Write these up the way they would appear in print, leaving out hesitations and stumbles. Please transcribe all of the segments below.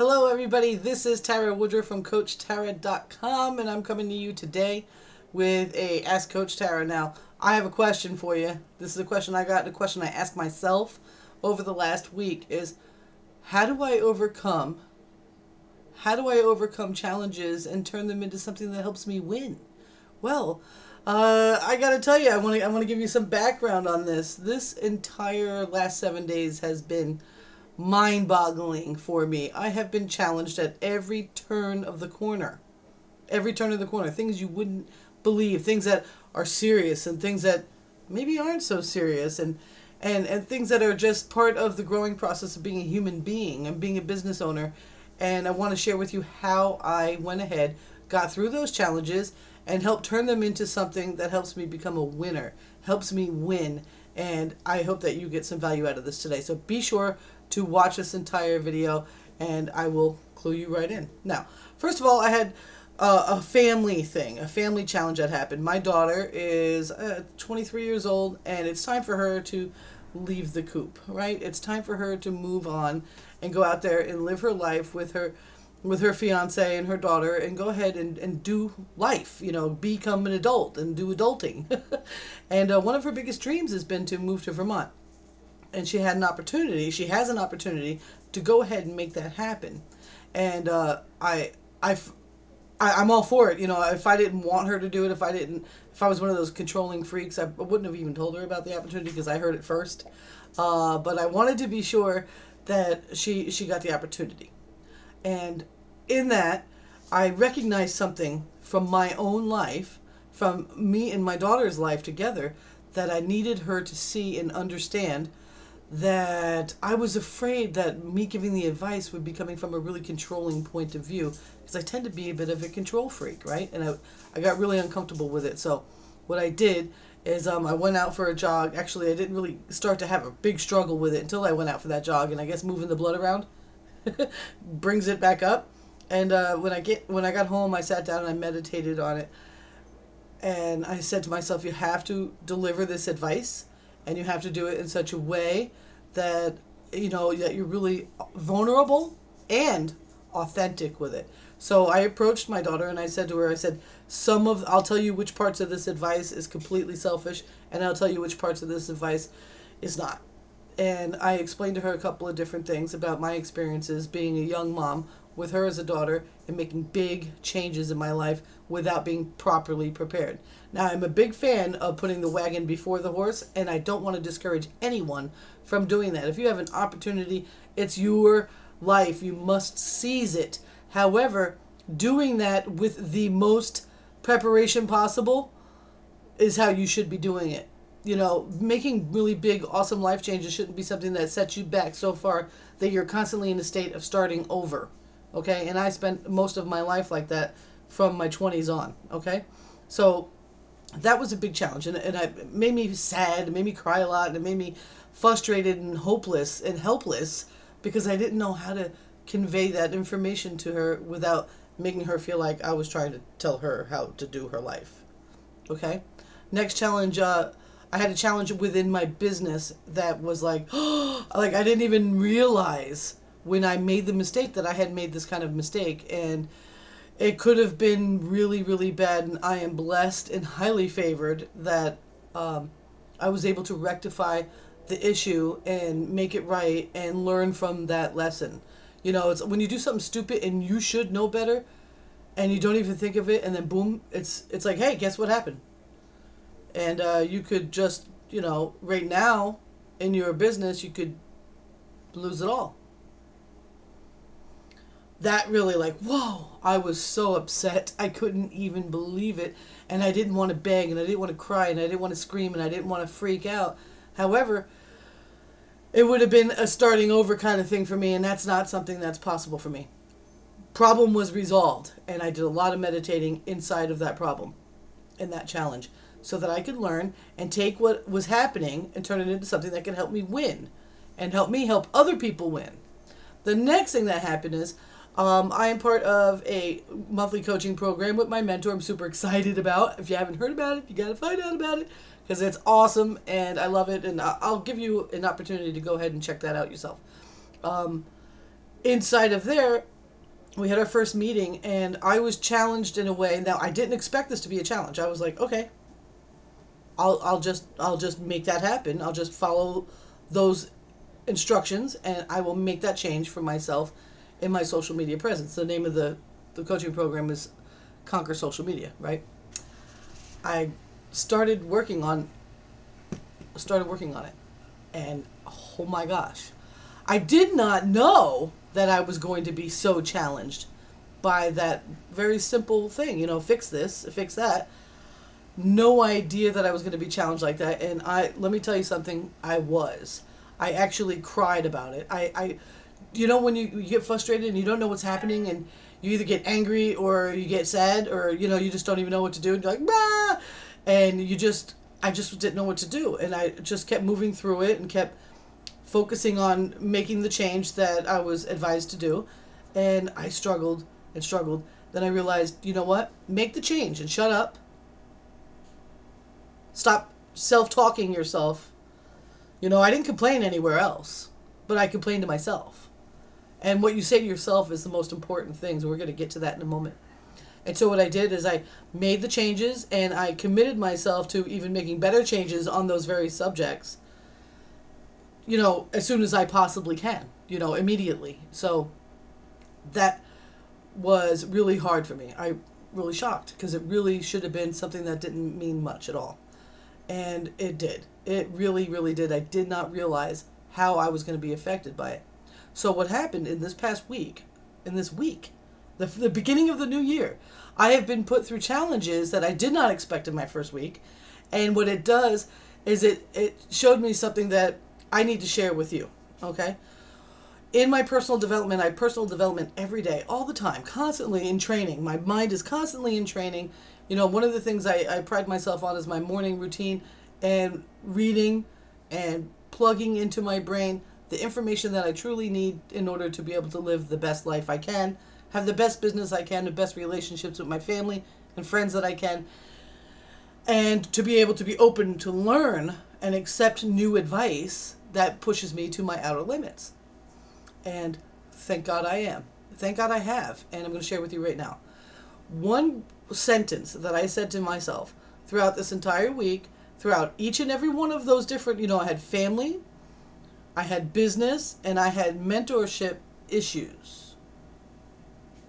Hello everybody, this is Tara Woodruff from CoachTara.com, and I'm coming to you today with a Ask Coach Tara. Now, I have a question for you. This is a question I got, and a question I asked myself over the last week is, how do I overcome challenges and turn them into something that helps me win? Well, I gotta tell you, I want to give you some background on this. This entire last 7 days has been mind-boggling for me. I have been challenged at every turn of the corner. Every turn of the corner. Things you wouldn't believe. Things that are serious and things that maybe aren't so serious. And things that are just part of the growing process of being a human being and being a business owner. And I want to share with you how I went ahead, got through those challenges, and helped turn them into something that helps me become a winner, helps me win. And I hope that you get some value out of this today. So be sure to watch this entire video and I will clue you right in. Now, first of all, I had a family challenge that happened. My daughter is 23 years old, and it's time for her to leave the coop, right? It's time for her to move on and go out there and live her life with her fiance and her daughter, and go ahead and do life, become an adult and do adulting. And one of her biggest dreams has been to move to Vermont. And she has an opportunity to go ahead and make that happen. And I'm all for it. If I didn't want her to do it, if I was one of those controlling freaks, I wouldn't have even told her about the opportunity because I heard it first. But I wanted to be sure that she got the opportunity. And in that, I recognized something from my own life, from me and my daughter's life together, that I needed her to see and understand, that I was afraid that me giving the advice would be coming from a really controlling point of view, because I tend to be a bit of a control freak, right? And I got really uncomfortable with it. So what I did is I went out for a jog. Actually, I didn't really start to have a big struggle with it until I went out for that jog, and I guess moving the blood around brings it back up. And when I got home, I sat down and I meditated on it. And I said to myself, you have to deliver this advice, and you have to do it in such a way that that you're really vulnerable and authentic with it. So I approached my daughter and I said to her, I'll tell you which parts of this advice is completely selfish, and I'll tell you which parts of this advice is not. And I explained to her a couple of different things about my experiences being a young mom with her as a daughter and making big changes in my life without being properly prepared. Now, I'm a big fan of putting the wagon before the horse, and I don't want to discourage anyone from doing that. If you have an opportunity, it's your life. You must seize it. However, doing that with the most preparation possible is how you should be doing it. Making really big, awesome life changes shouldn't be something that sets you back so far that you're constantly in a state of starting over. Okay? And I spent most of my life like that from my 20s on. Okay? So that was a big challenge. And it made me sad. It made me cry a lot. And it made me frustrated and hopeless and helpless because I didn't know how to convey that information to her without making her feel like I was trying to tell her how to do her life. Okay? Next challenge, I had a challenge within my business that was like I didn't even realize when I made the mistake that I had made this kind of mistake, and it could have been really, really bad. And I am blessed and highly favored that I was able to rectify the issue and make it right and learn from that lesson. It's when you do something stupid and you should know better, and you don't even think of it, and then boom, it's like, hey, guess what happened? And you could just, right now in your business, you could lose it all. That really whoa, I was so upset. I couldn't even believe it. And I didn't want to beg, and I didn't want to cry, and I didn't want to scream, and I didn't want to freak out. However, it would have been a starting over kind of thing for me, and that's not something that's possible for me. Problem was resolved, and I did a lot of meditating inside of that problem and that challenge, so that I could learn and take what was happening and turn it into something that could help me win and help me help other people win. The next thing that happened is I am part of a monthly coaching program with my mentor. I'm super excited about. If you haven't heard about it, you got to find out about it because it's awesome and I love it. And I'll give you an opportunity to go ahead and check that out yourself. Inside of there, we had our first meeting, and I was challenged in a way. Now, I didn't expect this to be a challenge. I was like, okay, I'll just make that happen. I'll just follow those instructions, and I will make that change for myself in my social media presence. The name of the coaching program is Conquer Social Media, right? I started working on it, and oh my gosh, I did not know that I was going to be so challenged by that very simple thing, fix this, fix that. No idea that I was going to be challenged like that. And let me tell you something, I actually cried about it. When you get frustrated and you don't know what's happening, and you either get angry or you get sad, or you just don't even know what to do, and you're like, bah! And I just didn't know what to do, and I just kept moving through it and kept focusing on making the change that I was advised to do. And I struggled and struggled. Then I realized, you know what? Make the change and shut up. Stop self-talking yourself. I didn't complain anywhere else, but I complained to myself. And what you say to yourself is the most important thing. So we're going to get to that in a moment. And so what I did is I made the changes, and I committed myself to even making better changes on those very subjects, as soon as I possibly can, immediately. So that was really hard for me. I really shocked, because it really should have been something that didn't mean much at all. And it did. It really, really did. I did not realize how I was going to be affected by it. So what happened in this week, the beginning of the new year, I have been put through challenges that I did not expect in my first week. And what it does is it showed me something that I need to share with you. Okay? In my personal development, I have personal development every day, all the time, constantly in training. My mind is constantly in training. One of the things I pride myself on is my morning routine, and reading and plugging into my brain the information that I truly need in order to be able to live the best life I can, have the best business I can, the best relationships with my family and friends that I can, and to be able to be open to learn and accept new advice that pushes me to my outer limits. And thank God I am. Thank God I have. And I'm going to share with you right now. One sentence that I said to myself throughout this entire week, throughout each and every one of those different, I had family, I had business, and I had mentorship issues,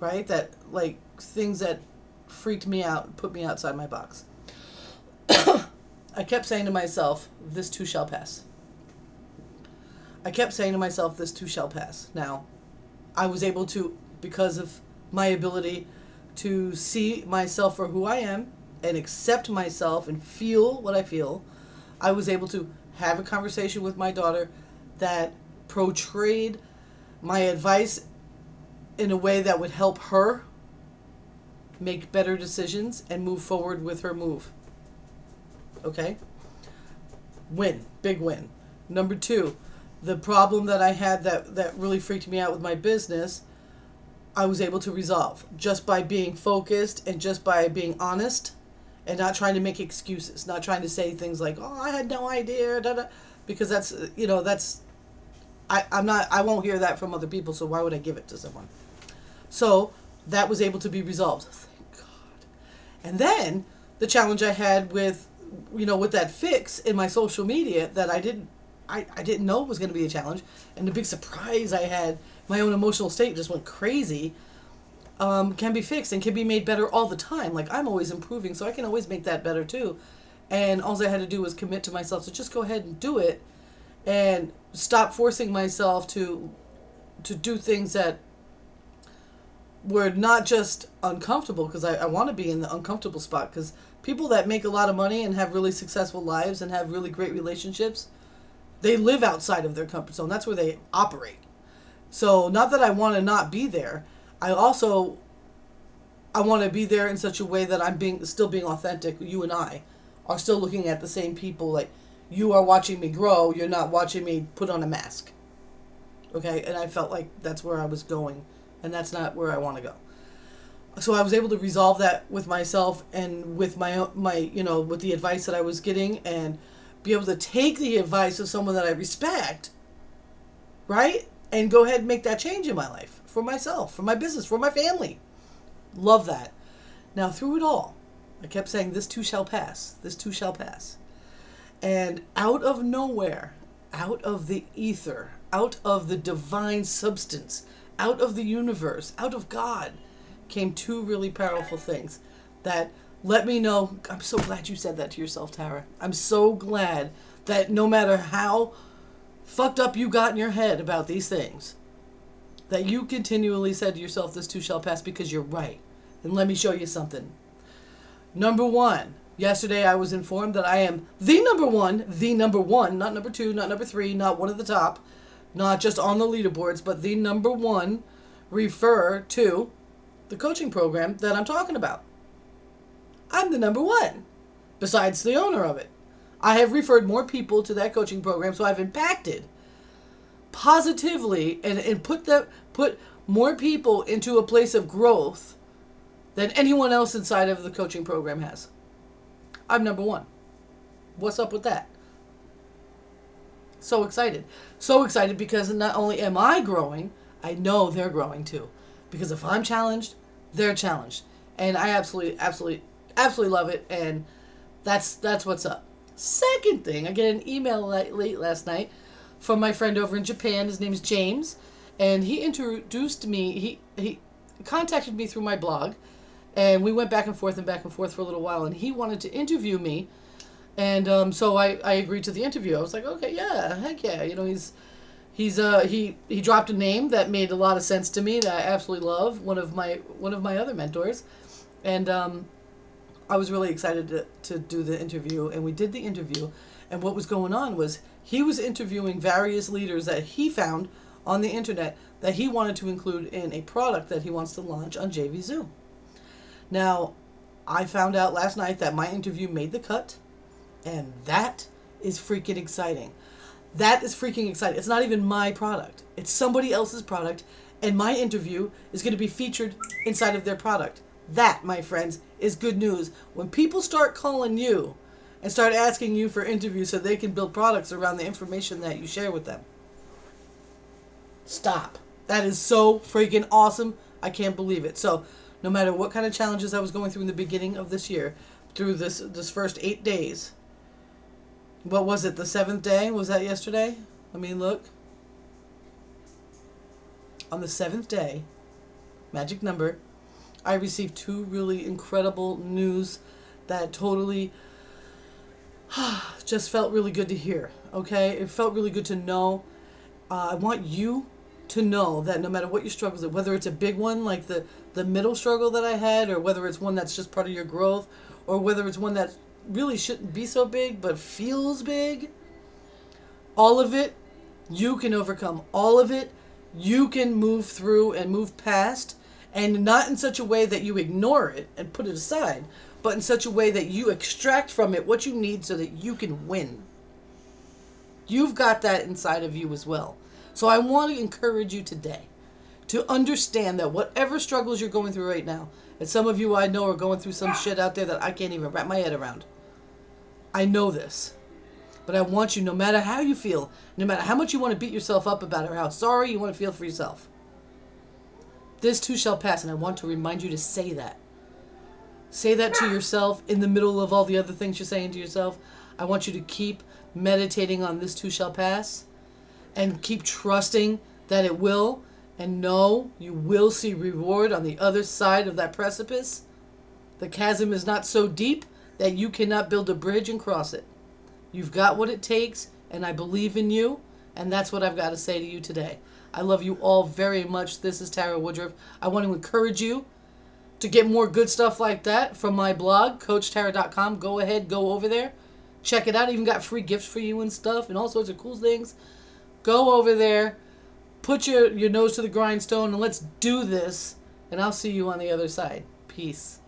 right? That, like, things that freaked me out and put me outside my box. I kept saying to myself, this too shall pass. I kept saying to myself, this too shall pass. Now, I was able to, because of my ability to see myself for who I am and accept myself and feel what I feel, I was able to have a conversation with my daughter that portrayed my advice in a way that would help her make better decisions and move forward with her move. Okay? Win. Big win. Number 2, the problem that I had that really freaked me out with my business, I was able to resolve just by being focused and just by being honest and not trying to make excuses, not trying to say things like, oh, I had no idea, because I won't hear that from other people, so why would I give it to someone? So that was able to be resolved. Thank God. And then the challenge I had with that fix in my social media that I didn't know was going to be a challenge, and the big surprise I had, my own emotional state just went crazy, can be fixed and can be made better all the time. Like, I'm always improving, so I can always make that better too. And all I had to do was commit to myself to just go ahead and do it, and stop forcing myself to do things that were not just uncomfortable, because I want to be in the uncomfortable spot, because people that make a lot of money and have really successful lives and have really great relationships, they live outside of their comfort zone. That's where they operate. So not that I want to not be there. I want to be there in such a way that I'm still being authentic. You and I are still looking at the same people. Like, you are watching me grow. You're not watching me put on a mask. Okay? And I felt like that's where I was going, and that's not where I want to go. So I was able to resolve that with myself and with my with the advice that I was getting, and be able to take the advice of someone that I respect, right? And go ahead and make that change in my life for myself, for my business, for my family. Love that. Now, through it all, I kept saying, this too shall pass. This too shall pass. And out of nowhere, out of the ether, out of the divine substance, out of the universe, out of God, came two really powerful things that let me know. I'm so glad you said that to yourself, Tara. I'm so glad that no matter how fucked up you got in your head about these things, that you continually said to yourself, this too shall pass, because you're right. And let me show you something. Number one, yesterday I was informed that I am the number one, not number two, not number three, not one at the top, not just on the leaderboards, but the number one refer to the coaching program that I'm talking about. I'm the number one, besides the owner of it. I have referred more people to that coaching program, so I've impacted positively and put more people into a place of growth than anyone else inside of the coaching program has. I'm number one. What's up with that? So excited. So excited because not only am I growing, I know they're growing too. Because if I'm challenged, they're challenged. And I absolutely love it. And that's what's up. Second thing, I get an email late last night from my friend over in Japan. His name is James. And he introduced me. He contacted me through my blog. And we went back and forth for a little while. And he wanted to interview me. And so I agreed to the interview. I was like, okay, yeah, heck yeah. You know, he dropped a name that made a lot of sense to me that I absolutely love. One of my other mentors. And I was really excited to do the interview. And we did the interview. And what was going on was he was interviewing various leaders that he found on the internet that he wanted to include in a product that he wants to launch on JV Zoom. Now, I found out last night that my interview made the cut, and that is freaking exciting. That is freaking exciting. It's not even my product. It's somebody else's product, and my interview is going to be featured inside of their product. That, my friends, is good news. When people start calling you and start asking you for interviews so they can build products around the information that you share with them. Stop. That is so freaking awesome. I can't believe it. So, no matter what kind of challenges I was going through in the beginning of this year, through this first 8 days, what was it, the 7th day? Was that yesterday? Let me look. On the 7th day, magic number, I received two really incredible news that totally just felt really good to hear, okay? It felt really good to know. I want you to know that no matter what your struggles are, whether it's a big one like the middle struggle that I had, or whether it's one that's just part of your growth, or whether it's one that really shouldn't be so big but feels big, all of it you can overcome. All of it you can move through and move past, and not in such a way that you ignore it and put it aside, but in such a way that you extract from it what you need so that you can win. You've got that inside of you as well. So I want to encourage you today to understand that whatever struggles you're going through right now, and some of you I know are going through some shit out there that I can't even wrap my head around. I know this. But I want you, no matter how you feel, no matter how much you want to beat yourself up about it, or how sorry you want to feel for yourself, this too shall pass. And I want to remind you to say that. Say that to yourself in the middle of all the other things you're saying to yourself. I want you to keep meditating on this too shall pass, and keep trusting that it will, and know you will see reward on the other side of that precipice. The chasm is not so deep that you cannot build a bridge and cross it. You've got what it takes, and I believe in you, and that's what I've got to say to you today. I love you all very much. This is Tara Woodruff. I want to encourage you to get more good stuff like that from my blog, CoachTara.com. Go ahead, go over there. Check it out. I even got free gifts for you and stuff and all sorts of cool things. Go over there. Put your nose to the grindstone and let's do this. And I'll see you on the other side. Peace.